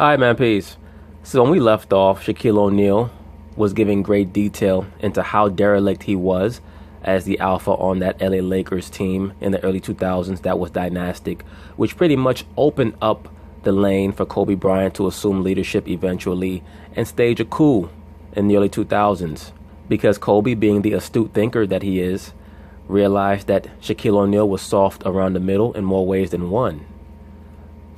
All right, man, peace. So when we left off, Shaquille O'Neal was giving great detail into how derelict he was as the alpha on that LA Lakers team in the early 2000s that was dynastic, which pretty much opened up the lane for Kobe Bryant to assume leadership eventually and stage a coup in the early 2000s. Because Kobe, being the astute thinker that he is, realized that Shaquille O'Neal was soft around the middle in more ways than one.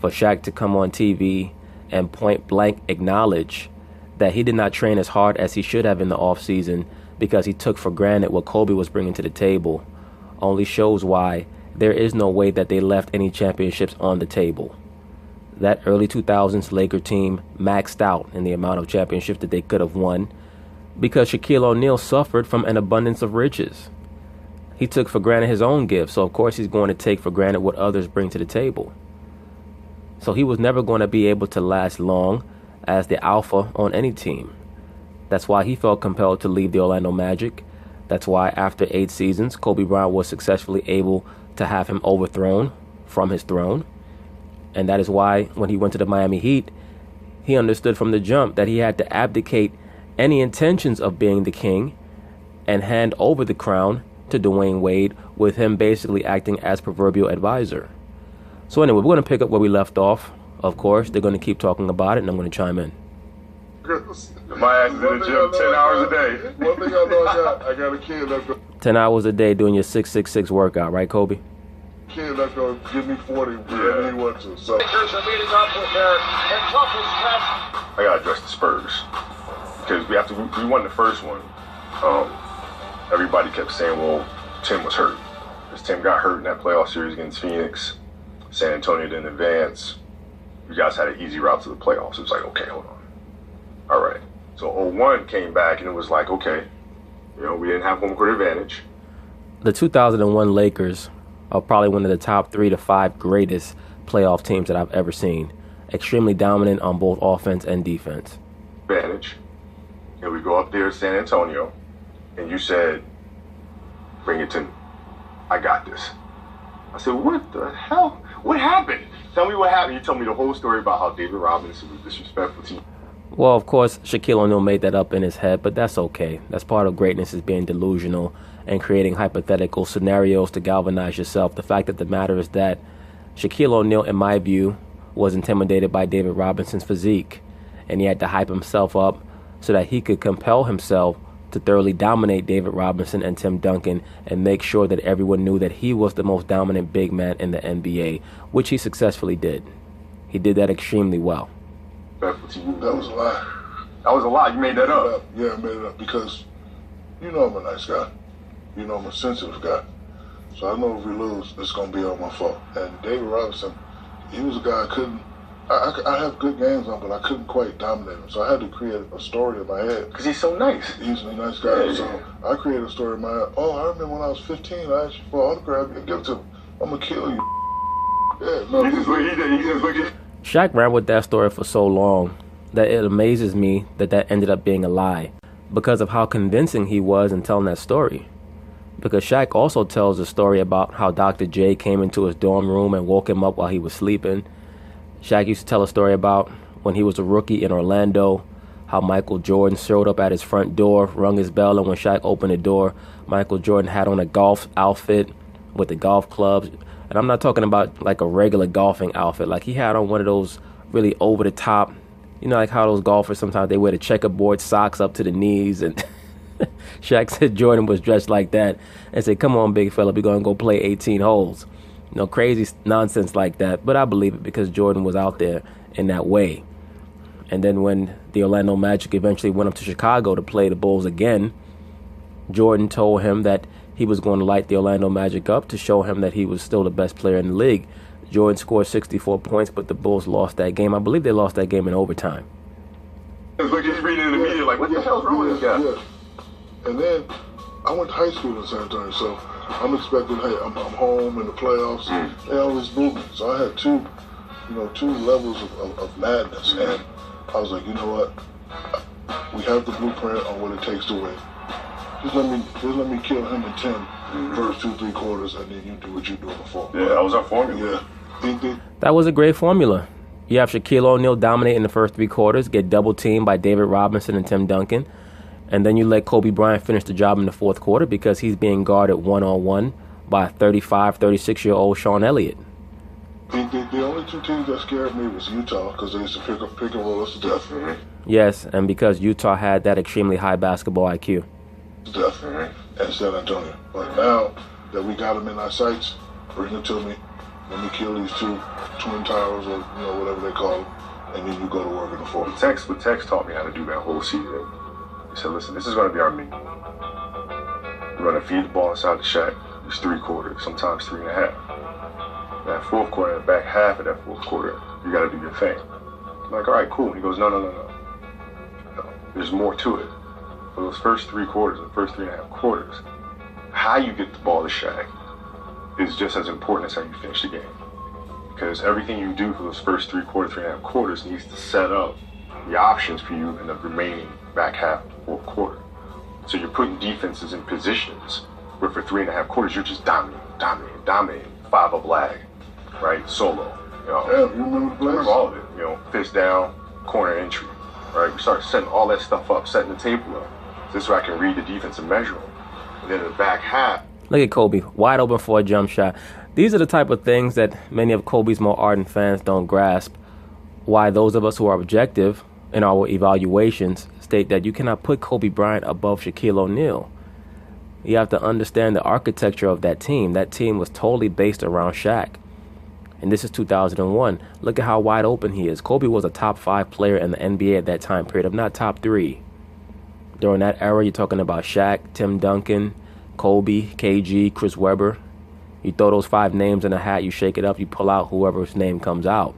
For Shaq to come on TV and point blank acknowledge that he did not train as hard as he should have in the offseason because he took for granted what Kobe was bringing to the table only shows why there is no way that they left any championships on the table. That early 2000s Laker team maxed out in the amount of championships that they could have won because Shaquille O'Neal suffered from an abundance of riches. He took for granted his own gifts, so of course he's going to take for granted what others bring to the table. So he was never going to be able to last long as the alpha on any team. That's why he felt compelled to leave the Orlando Magic. That's why after 8 seasons, Kobe Bryant was successfully able to have him overthrown from his throne. And that is why when he went to the Miami Heat, he understood from the jump that he had to abdicate any intentions of being the king and hand over the crown to Dwayne Wade, with him basically acting as proverbial advisor. So anyway, we're going to pick up where we left off. Of course, they're going to keep talking about it, and I'm going to chime in. My ass is in the gym 10 hours a day. One thing I know, I got a kid that's going 10 hours a day doing your 666 workout, right, Kobe? to give me 40 whenever he wants to. So. Lakers are meeting up with their toughest test. I gotta address the Spurs because we won the first one. Everybody kept saying, well, Tim was hurt. Because Tim got hurt in that playoff series against Phoenix. San Antonio didn't advance. You guys had an easy route to the playoffs. It was like, okay, hold on. All right. So 0-1 came back and it was like, okay, we didn't have home court advantage. The 2001 Lakers are probably one of the top 3 to 5 greatest playoff teams that I've ever seen. Extremely dominant on both offense and defense. Advantage. And we go up there to San Antonio, and you said, bring it to me. I got this. I said, what the hell? What happened? Tell me what happened. You told me the whole story about how David Robinson was disrespectful to you. Well, of course, Shaquille O'Neal made that up in his head, but that's okay. That's part of greatness, is being delusional and creating hypothetical scenarios to galvanize yourself. The fact of the matter is that Shaquille O'Neal, in my view, was intimidated by David Robinson's physique, and he had to hype himself up so that he could compel himself to thoroughly dominate David Robinson and Tim Duncan and make sure that everyone knew that he was the most dominant big man in the NBA, which he successfully did. He did that extremely well. That was a lie. That was a lie. You made that up. Yeah, I made it up because I'm a nice guy. I'm a sensitive guy. So I know if we lose, it's going to be all my fault. And David Robinson, he was a guy I have good games on, but I couldn't quite dominate him. So I had to create a story in my head. Because he's so nice. He's a nice guy. Yeah. So I created a story in my head. Oh, I remember when I was 15, I asked you for an autograph and give it to him. I'm going to kill you. Yeah, no. He just looked at Shaq ran with that story for so long that it amazes me that ended up being a lie because of how convincing he was in telling that story. Because Shaq also tells a story about how Dr. J came into his dorm room and woke him up while he was sleeping. Shaq used to tell a story about when he was a rookie in Orlando, how Michael Jordan showed up at his front door, rung his bell, and when Shaq opened the door, Michael Jordan had on a golf outfit with the golf clubs. And I'm not talking about like a regular golfing outfit. Like he had on one of those really over the top, like how those golfers sometimes they wear the checkerboard socks up to the knees. And Shaq said Jordan was dressed like that and said, come on, big fella, we're going to go play 18 holes. Crazy nonsense like that. But I believe it because Jordan was out there in that way. And then when the Orlando Magic eventually went up to Chicago to play the Bulls again, Jordan told him that he was going to light the Orlando Magic up to show him that he was still the best player in the league. Jordan scored 64 points, but the Bulls lost that game. I believe they lost that game in overtime. Look, he's reading in the media like, what the hell's wrong with this guy? Yeah. And then I went to high school in San Antonio, so I'm expecting, hey, I'm home in the playoffs. They always boo me. So I had two levels of madness. And I was like, you know what? We have the blueprint on what it takes to win. Just let me kill him in 10 first 2-3 quarters, and then you do what you do before. Yeah, that was our formula. Yeah. That was a great formula. You have Shaquille O'Neal dominate in the first three quarters, get double-teamed by David Robinson and Tim Duncan, and then you let Kobe Bryant finish the job in the fourth quarter because he's being guarded one-on-one by 35, 36-year-old Sean Elliott. The only two teams that scared me was Utah because they used to pick and roll us to death. Yes, and because Utah had that extremely high basketball IQ. Death. And San Antonio. But now that we got them in our sights, bring it to me. Let me kill these two twin towers or whatever they call them, and then you go to work in the fourth. Tex taught me how to do that whole season. He said, listen, this is going to be our menu. We're going to feed the ball inside the Shaq. It's 3 quarters, sometimes 3.5. That fourth quarter, the back half of that fourth quarter, you got to do your thing. I'm like, all right, cool. And he goes, no. There's more to it. For those first 3 quarters, the first 3.5 quarters, how you get the ball to Shaq is just as important as how you finish the game. Because everything you do for those first 3 quarters, 3.5 quarters needs to set up the options for you in the remaining back half of the fourth quarter. So you're putting defenses in positions where for 3.5 quarters, you're just dominating. 5-up lag, right? Solo. Yeah, you remember all of it. Fist down, corner entry, right? We start setting all that stuff up, setting the table up. So this way I can read the defense and measure them. And then in the back half. Look at Kobe, wide open for a jump shot. These are the type of things that many of Kobe's more ardent fans don't grasp. Why those of us who are objective in our evaluations state that you cannot put Kobe Bryant above Shaquille O'Neal. You have to understand the architecture of that team. That team was totally based around Shaq. And this is 2001. Look at how wide open he is. Kobe was a top 5 player in the NBA at that time period, if not top 3. During that era, you're talking about Shaq, Tim Duncan, Kobe, KG, Chris Webber. You throw those 5 names in a hat, you shake it up, you pull out whoever's name comes out.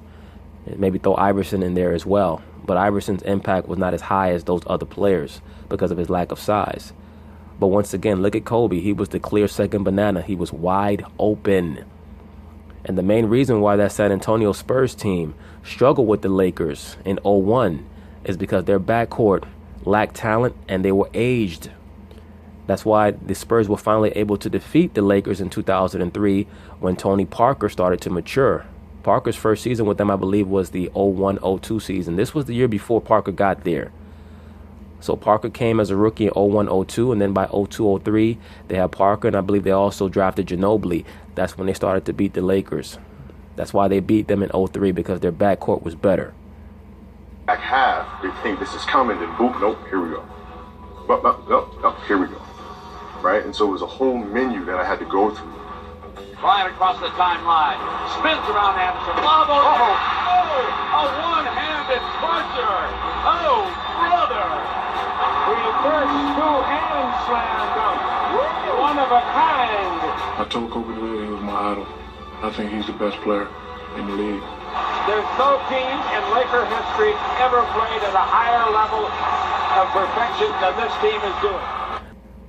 Maybe throw Iverson in there as well. But Iverson's impact was not as high as those other players because of his lack of size. But once again, look at Kobe. He was the clear second banana. He was wide open. And the main reason why that San Antonio Spurs team struggled with the Lakers in 2001 is because their backcourt lacked talent and they were aged. That's why the Spurs were finally able to defeat the Lakers in 2003 when Tony Parker started to mature. Parker's first season with them, I believe, was the 2001-02 season. This was the year before Parker got there. So Parker came as a rookie in 2001-02, and then by 2002-03, they had Parker, and I believe they also drafted Ginobili. That's when they started to beat the Lakers. That's why they beat them in 2003, because their backcourt was better. Back half, they think this is coming, then boop, nope, here we go. Nope, here we go. Right? And so it was a whole menu that I had to go through. Bryant across the timeline. Spins around Anderson. Lob on. A one-handed puncher. Oh, brother. Reverse two-hand slam. One of a kind. I told Kobe today he was my idol. I think he's the best player in the league. There's no team in Laker history ever played at a higher level of perfection than this team is doing.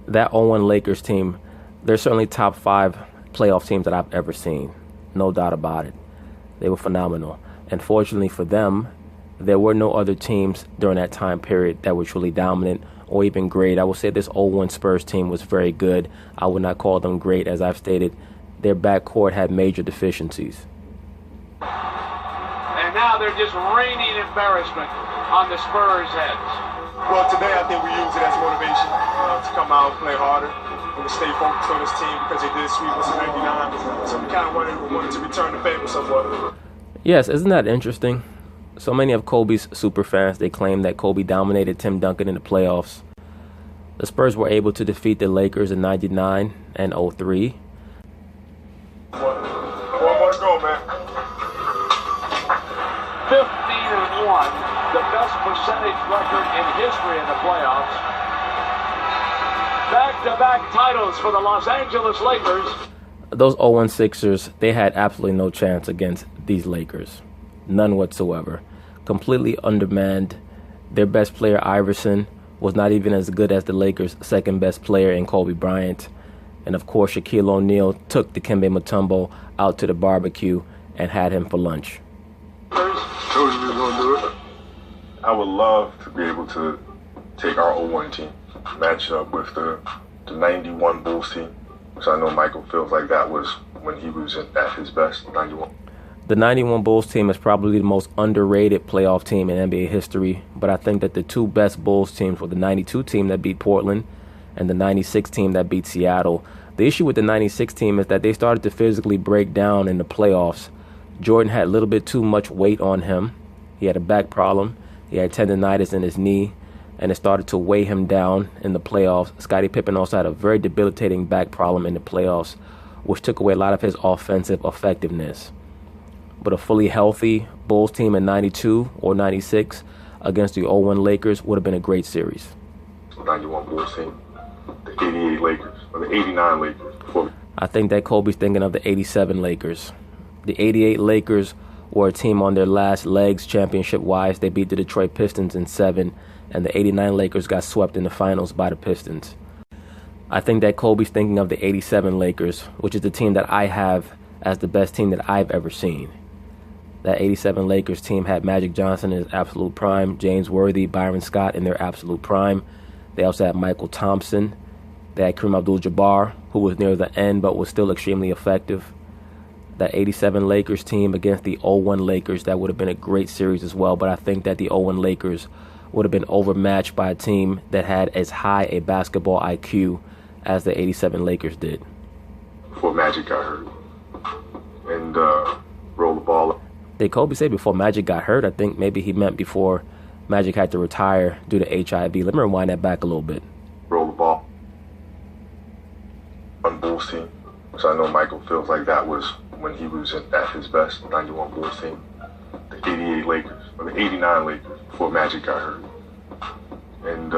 That 2001 Lakers team, they're certainly top 5 playoff teams that I've ever seen. No doubt about it. They were phenomenal. And fortunately for them, there were no other teams during that time period that were truly dominant or even great. I would say this 2001 Spurs team was very good. I would not call them great. As I've stated, their backcourt had major deficiencies. And now they're just raining embarrassment on the Spurs' heads. Well, today I think we use it as motivation to come out and play harder and to stay focused on this team because they did sweep us in '99. So we kind of wanted to return the favor somewhat. Yes, isn't that interesting? So many of Kobe's super fans, they claim that Kobe dominated Tim Duncan in the playoffs. The Spurs were able to defeat the Lakers in '99 and 2003. One more to go, man. 15-1. The best percentage record in history in the playoffs. Back-to-back titles for the Los Angeles Lakers. Those 0-1 Sixers, they had absolutely no chance against these Lakers. None whatsoever. Completely undermanned. Their best player, Iverson, was not even as good as the Lakers' second best player in Kobe Bryant. And of course, Shaquille O'Neal took Dikembe Mutombo out to the barbecue and had him for lunch. Told you we were going to do it. I would love to be able to take our 01 team, match it up with the 91 Bulls team, which I know Michael feels like that was when he was at his best, 91. The 91 Bulls team is probably the most underrated playoff team in NBA history, but I think that the two best Bulls teams were the 92 team that beat Portland and the 96 team that beat Seattle. The issue with the 96 team is that they started to physically break down in the playoffs. Jordan had a little bit too much weight on him. He had a back problem. He had tendonitis in his knee, and it started to weigh him down in the playoffs. Scottie Pippen also had a very debilitating back problem in the playoffs, which took away a lot of his offensive effectiveness. But a fully healthy Bulls team in 92 or 96 against the 0-1 Lakers would have been a great series. 91 Bulls team, the 88 Lakers, or the 89 Lakers. I think that Kobe's thinking of the 87 Lakers. The 88 Lakers were a team on their last legs championship-wise. They beat the Detroit Pistons in 7, and the 89 Lakers got swept in the finals by the Pistons. I think that Kobe's thinking of the 87 Lakers, which is the team that I have as the best team that I've ever seen. That 87 Lakers team had Magic Johnson in his absolute prime, James Worthy, Byron Scott in their absolute prime. They also had Michael Thompson. They had Kareem Abdul-Jabbar, who was near the end but was still extremely effective. That 87 Lakers team against the 0-1 Lakers, that would have been a great series as well, but I think that the 0-1 Lakers would have been overmatched by a team that had as high a basketball IQ as the 87 Lakers did. Before Magic got hurt and rolled the ball up. Did Kobe say before Magic got hurt? I think maybe he meant before Magic had to retire due to HIV. Let me rewind that back a little bit. Roll the ball on Bulls team. So I know Michael feels like that was when he was at his best, the 91 Bulls team. The 88 Lakers, or the 89 Lakers, before Magic got hurt. And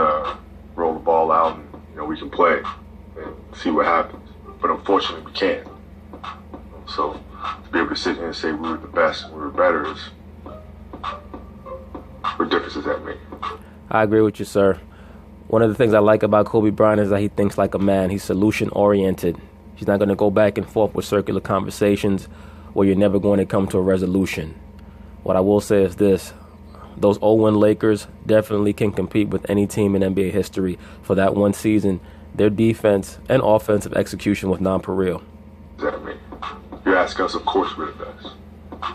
roll the ball out, and we can play and see what happens. But unfortunately, we can't. So to be able to sit here and say we were the best and we were better is, what difference does that make? I agree with you, sir. One of the things I like about Kobe Bryant is that he thinks like a man. He's solution-oriented. He's not going to go back and forth with circular conversations where you're never going to come to a resolution. What I will say is this. Those 0-1 Lakers definitely can compete with any team in NBA history. For that one season, their defense and offensive execution was non-pareil. What does that mean? You ask us, of course we're the best.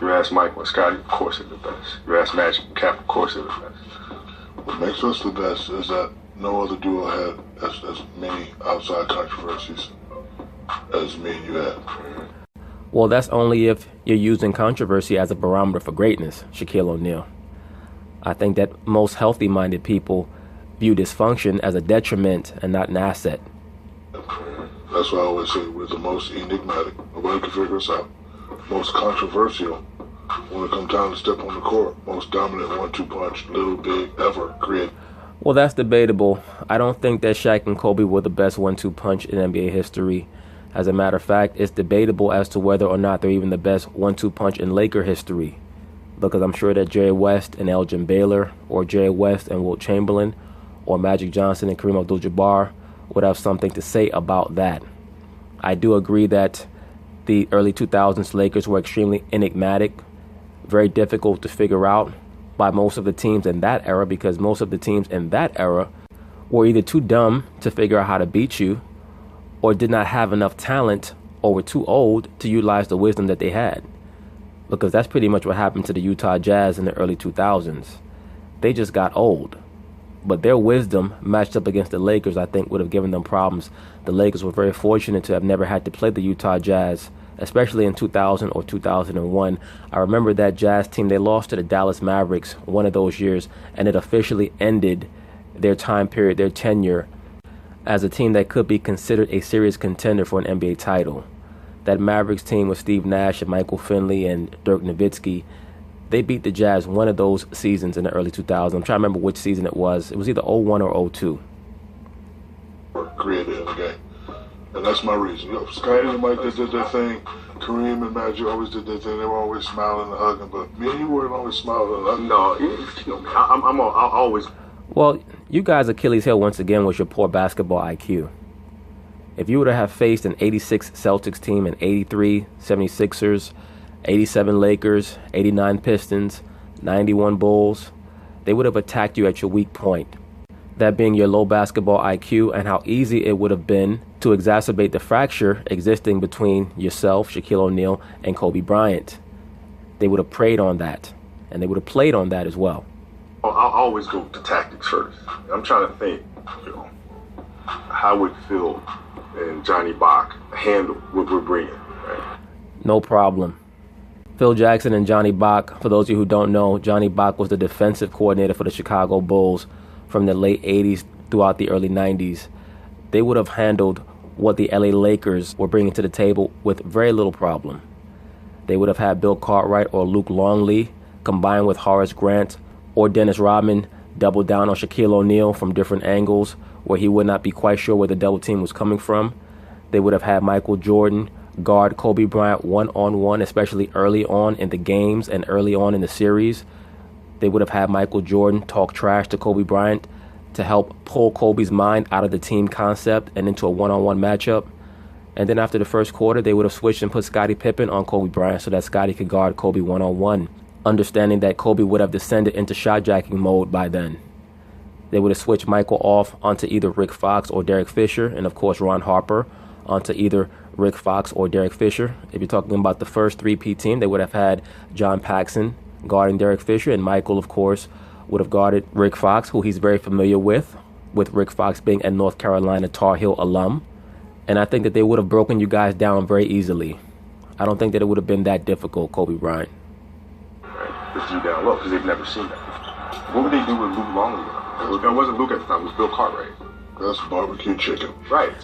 You ask Michael and Scottie, of course they're the best. You ask Magic and Cap, of course they're the best. What makes us the best is that no other duo had as many outside controversies as me and you had. Well, that's only if you're using controversy as a barometer for greatness, Shaquille O'Neal. I think that most healthy-minded people view dysfunction as a detriment and not an asset. That's why I always say we're the most enigmatic. Nobody can figure us out. Most controversial when it comes time to step on the court. Most dominant 1-2 punch, little, big, ever created. Well, that's debatable. I don't think that Shaq and Kobe were the best 1-2 punch in NBA history. As a matter of fact, it's debatable as to whether or not they're even the best 1-2 punch in Laker history. Because I'm sure that Jerry West and Elgin Baylor, or Jerry West and Wilt Chamberlain, or Magic Johnson and Kareem Abdul-Jabbar would have something to say about that. I do agree that the early 2000s Lakers were extremely enigmatic, very difficult to figure out by most of the teams in that era, because most of the teams in that era were either too dumb to figure out how to beat you or did not have enough talent or were too old to utilize the wisdom that they had. Because that's pretty much what happened to the Utah Jazz in the early 2000s. They just got old. But their wisdom matched up against the Lakers, I think, would have given them problems. The Lakers were very fortunate to have never had to play the Utah Jazz, especially in 2000 or 2001. I remember that Jazz team, they lost to the Dallas Mavericks one of those years, and it officially ended their time period, their tenure, as a team that could be considered a serious contender for an NBA title. That Mavericks team with Steve Nash and Michael Finley and Dirk Nowitzki, they beat the Jazz one of those seasons in the early 2000s. I'm trying to remember which season it was. It was either 01 or 02. Created in the game. And that's my reason. Scottie and Mike did their thing. Kareem and Magic always did their thing. They were always smiling and hugging. But me and you weren't always smiling and hugging. No, I'm always... Well, you guys' Achilles heel once again was your poor basketball IQ. If you were to have faced an 86 Celtics team, an 83 76ers, 87 Lakers, 89 Pistons, 91 Bulls, they would have attacked you at your weak point. That being your low basketball IQ and how easy it would have been to exacerbate the fracture existing between yourself, Shaquille O'Neal, and Kobe Bryant. They would have preyed on that, and they would have played on that as well. I'll always go to tactics first. I'm trying to think, how would Phil and Johnny Bach handle what we're bringing, right? No problem. Phil Jackson and Johnny Bach, for those of you who don't know, Johnny Bach was the defensive coordinator for the Chicago Bulls from the late 80s throughout the early 90s. They would have handled what the LA Lakers were bringing to the table with very little problem. They would have had Bill Cartwright or Luke Longley combined with Horace Grant or Dennis Rodman double down on Shaquille O'Neal from different angles where he would not be quite sure where the double team was coming from. They would have had Michael Jordan guard Kobe Bryant one-on-one, especially early on in the games and early on in the series. They would have had Michael Jordan talk trash to Kobe Bryant to help pull Kobe's mind out of the team concept and into a one-on-one matchup. And then after the first quarter, they would have switched and put Scottie Pippen on Kobe Bryant so that Scottie could guard Kobe one-on-one, understanding that Kobe would have descended into shot-jacking mode by then. They would have switched Michael off onto either Rick Fox or Derek Fisher, and of course Ron Harper onto either Rick Fox or Derek Fisher. If you're talking about the first 3P team, they would have had John Paxson guarding Derek Fisher, and Michael, of course, would have guarded Rick Fox, who he's very familiar with Rick Fox being a North Carolina Tar Heel alum. And I think that they would have broken you guys down very easily. I don't think that it would have been that difficult, Kobe Bryant. Right, just you down low because they've never seen that. What would they do with Luke Longley? It wasn't Luke at the time, it was Bill Cartwright. That's barbecue chicken. Right.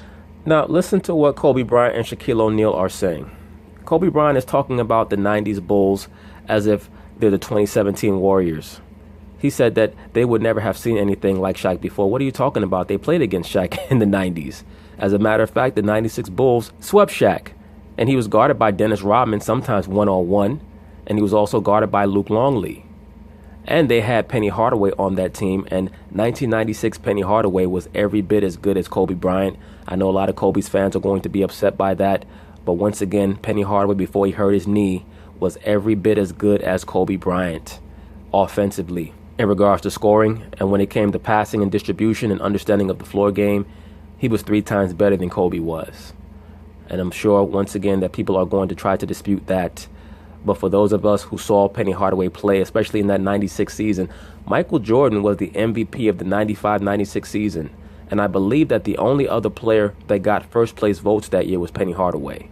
Now, listen to what Kobe Bryant and Shaquille O'Neal are saying. Kobe Bryant is talking about the 90s Bulls as if they're the 2017 Warriors. He said that they would never have seen anything like Shaq before. What are you talking about? They played against Shaq in the 90s. As a matter of fact, the 96 Bulls swept Shaq, and he was guarded by Dennis Rodman, sometimes one-on-one, and he was also guarded by Luke Longley. And they had Penny Hardaway on that team, and 1996 Penny Hardaway was every bit as good as Kobe Bryant. I know a lot of Kobe's fans are going to be upset by that, but once again, Penny Hardaway, before he hurt his knee, was every bit as good as Kobe Bryant offensively in regards to scoring, and when it came to passing and distribution and understanding of the floor game, he was 3 times better than Kobe was. And I'm sure, once again, that people are going to try to dispute that. But for those of us who saw Penny Hardaway play, especially in that 96 season, Michael Jordan was the MVP of the 95-96 season. And I believe that the only other player that got first place votes that year was Penny Hardaway.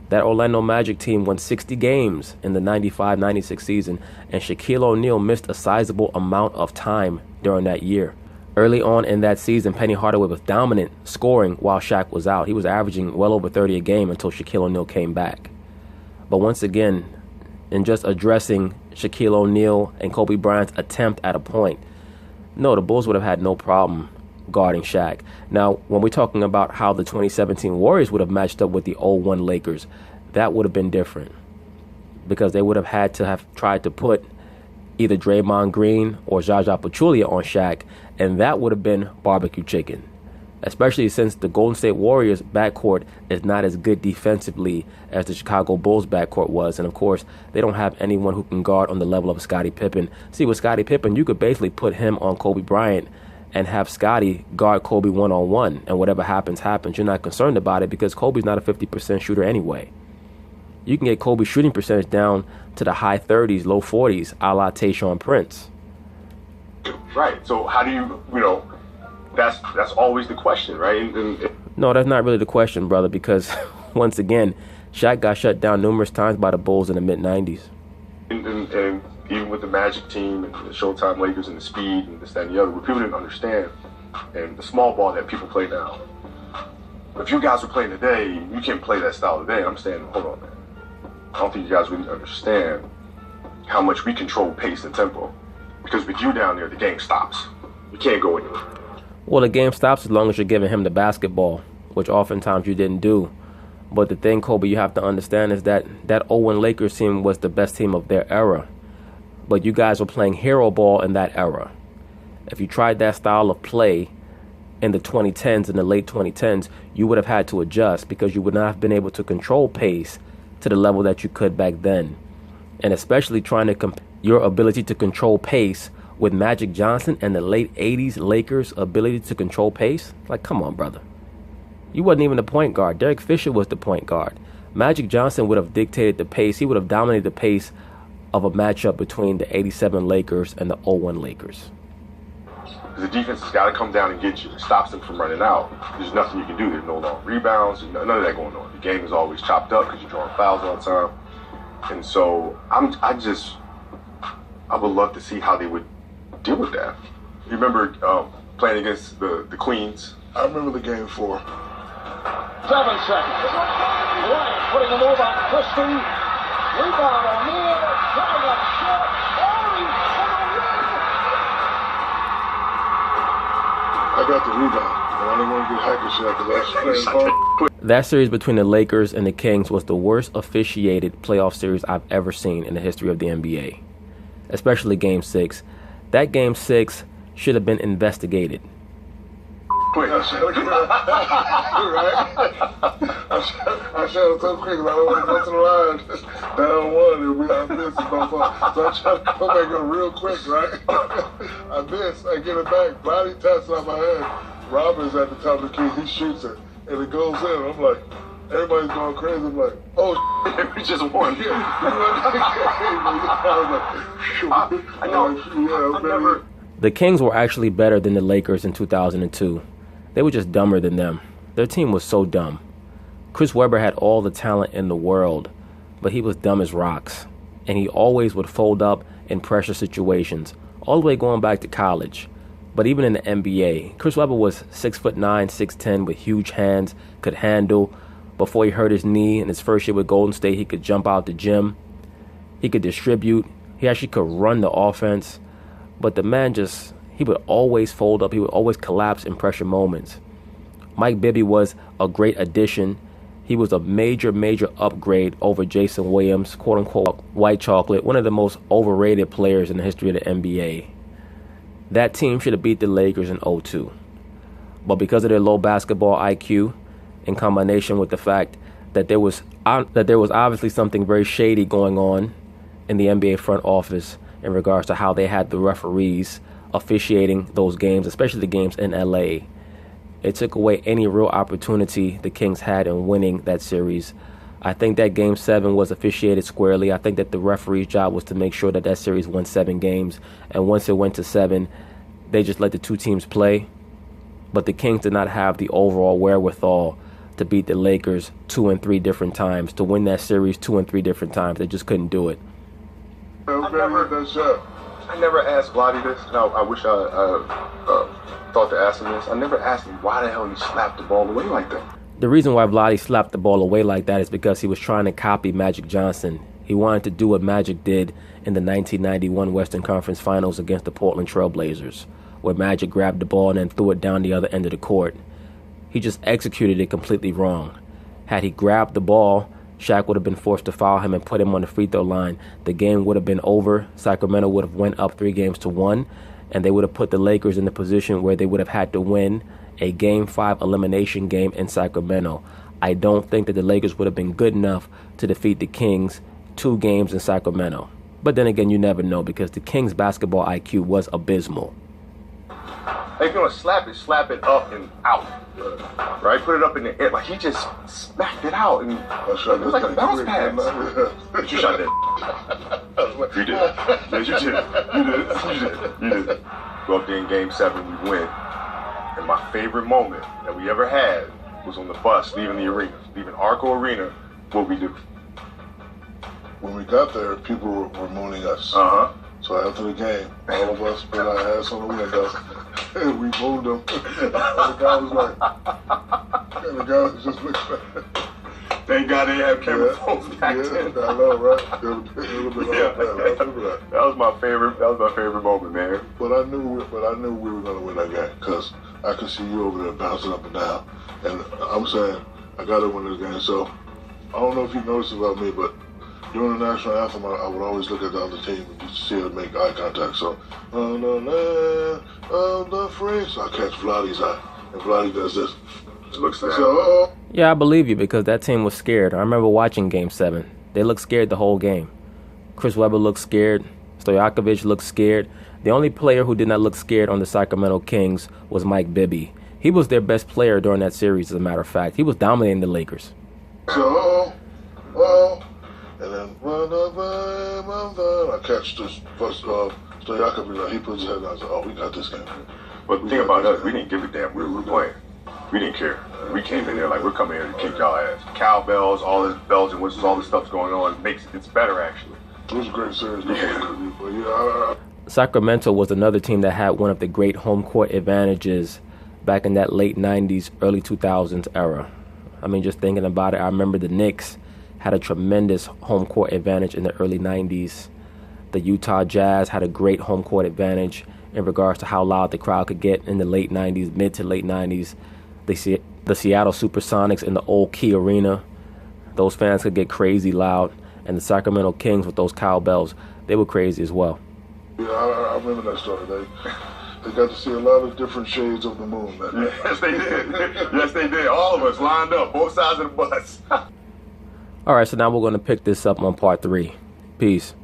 That Orlando Magic team won 60 games in the 95-96 season, and Shaquille O'Neal missed a sizable amount of time during that year. Early on in that season, Penny Hardaway was dominant, scoring while Shaq was out. He was averaging well over 30 a game until Shaquille O'Neal came back. But once again, in just addressing Shaquille O'Neal and Kobe Bryant's attempt at a point, no, the Bulls would have had no problem guarding Shaq. Now, when we're talking about how the 2017 Warriors would have matched up with the 0-1 Lakers, that would have been different because they would have had to have tried to put either Draymond Green or Zaza Pachulia on Shaq, and that would have been barbecue chicken, especially since the Golden State Warriors backcourt is not as good defensively as the Chicago Bulls backcourt was. And of course, they don't have anyone who can guard on the level of Scottie Pippen. See, with Scottie Pippen, you could basically put him on Kobe Bryant and have Scottie guard Kobe one-on-one, and whatever happens, happens. You're not concerned about it because Kobe's not a 50% shooter anyway. You can get Kobe's shooting percentage down to the high 30s, low 40s, a la Tayshaun Prince. Right. So how do you that's always the question, right? No, that's not really the question, brother, because once again, Shaq got shut down numerous times by the Bulls in the mid-90s. And even with the Magic team and the Showtime Lakers and the speed and this, that, and the other, what people didn't understand, and the small ball that people play now. If you guys were playing today, you can't play that style today. I'm saying, hold on, man. I don't think you guys really understand how much we control pace and tempo. Because with you down there, the game stops. You can't go anywhere. Well, the game stops as long as you're giving him the basketball, which oftentimes you didn't do. But the thing, Kobe, you have to understand is that 0-1 Lakers team was the best team of their era. But you guys were playing hero ball in that era. If you tried that style of play in the 2010s and the late 2010s, you would have had to adjust because you would not have been able to control pace to the level that you could back then. And especially trying to compare your ability to control pace with Magic Johnson and the late 80s Lakers' ability to control pace. Like, come on, brother. You wasn't even the point guard. Derek Fisher was the point guard. Magic Johnson would have dictated the pace. He would have dominated the pace of a matchup between the '87 Lakers and the '01 Lakers. The defense has got to come down and get you. It stops them from running out. There's nothing you can do. There's no long rebounds. None of that going on. The game is always chopped up because you're drawing fouls all the time. And so I would love to see how they would deal with that. You remember playing against the Queens? I remember the game 4. 7 seconds. Bryant putting a move on Christie. Rebound O'Neal. Coming up short. I got the rebound. I didn't want to get hacked shit because I was playing phone. That series between the Lakers and the Kings was the worst officiated playoff series I've ever seen in the history of the NBA, especially Game 6. That Game 6 should have been investigated. Quick. I said, right? I said it so quick, I don't want to go to the line. Down 1, it'll be I missed it so far. So I try to come back up real quick, right? I miss, I get it back. Body taps on my head. Robert's at the top of the key, he shoots it, and it goes in. I'm like, everybody's going crazy. I'm like, oh, We just won. I know. Yeah, The Kings were actually better than the Lakers in 2002. They were just dumber than them. Their team was so dumb. Chris Webber had all the talent in the world, but he was dumb as rocks. And he always would fold up in pressure situations, all the way going back to college. But even in the NBA, Chris Webber was 6'9", 6'10", with huge hands, could handle. Before he hurt his knee in his first year with Golden State, he could jump out the gym. He could distribute. He actually could run the offense. But the man he would always fold up. He would always collapse in pressure moments. Mike Bibby was a great addition. He was a major, major upgrade over Jason Williams, quote-unquote white chocolate, one of the most overrated players in the history of the NBA. That team should have beat the Lakers in 02. But because of their low basketball IQ, in combination with the fact that there was obviously something very shady going on in the NBA front office in regards to how they had the referees officiating those games, especially the games in LA. It took away any real opportunity the Kings had in winning that series. I think that Game 7 was officiated squarely. I think that the referee's job was to make sure that series won 7 games. And once it went to 7, they just let the two teams play. But the Kings did not have the overall wherewithal to beat the Lakers 2 and 3 different times, to win that series 2 and 3 different times. They just couldn't do it. I never asked Vlade this. No, I wish I thought to ask him this. I never asked him why the hell he slapped the ball away like that. The reason why Vlade slapped the ball away like that is because he was trying to copy Magic Johnson. He wanted to do what Magic did in the 1991 Western Conference Finals against the Portland Trail Blazers, where Magic grabbed the ball and then threw it down the other end of the court. He just executed it completely wrong. Had he grabbed the ball, Shaq would have been forced to foul him and put him on the free throw line. The game would have been over. Sacramento would have went up 3-1, and they would have put the Lakers in the position where they would have had to win a Game 5 elimination game in Sacramento. I don't think that the Lakers would have been good enough to defeat the Kings 2 games in Sacramento. But then again, you never know, because the Kings' basketball IQ was abysmal. If you want to slap it up and out. Right? Put it up in the air. Like, he just smacked it out. And it was like a bounce pass. But you shot that. You did. Yes, you did. You did. Go up there in Game 7, we win. And my favorite moment that we ever had was on the bus leaving the arena, leaving Arco Arena. What we do? When we got there, people were mooning us. So after the game, all of us put our ass on the window and we moved them. And the guy was like, and the guy was just looking at it. Thank God they have camera phones back then. I know, right? It would have been all that. That was my favorite moment, man. But I knew we were going to win that game because I could see you over there bouncing up and down. And I'm saying, I got to win this game. So I don't know if you noticed about me, but during the national anthem, I would always look at the other team and just see her make eye contact. So, on the land of the free. So I catch Vlade's eye, and Vlade does this. Looks like Yeah, I believe you, because that team was scared. I remember watching Game 7. They looked scared the whole game. Chris Webber looked scared. Stojakovic looked scared. The only player who did not look scared on the Sacramento Kings was Mike Bibby. He was their best player during that series, as a matter of fact. He was dominating the Lakers. So, and then run away, catch this first Shaq-Kobe, like, he puts his head down and said, oh, we got this game. But the thing about us, we didn't give a damn. We were playing. We didn't care. We came in there like we're coming here to kick y'all ass. Cowbells, all this bells and whistles, all this stuff's going on. It's better actually. It was a great series. Yeah. But yeah, Sacramento was another team that had one of the great home court advantages back in that late 90s, early 2000s era. I mean, just thinking about it, I remember the Knicks had a tremendous home court advantage in the early 90s. The Utah Jazz had a great home court advantage in regards to how loud the crowd could get in the late 90s, mid to late 90s. The Seattle Supersonics in the old Key Arena, those fans could get crazy loud. And the Sacramento Kings with those cowbells, they were crazy as well. yeah, I remember that story. They got to see a lot of different shades of the moon that day. Yes, they did. Yes, they did. All of us lined up, both sides of the bus. All right, so now we're going to pick this up on part 3. Peace.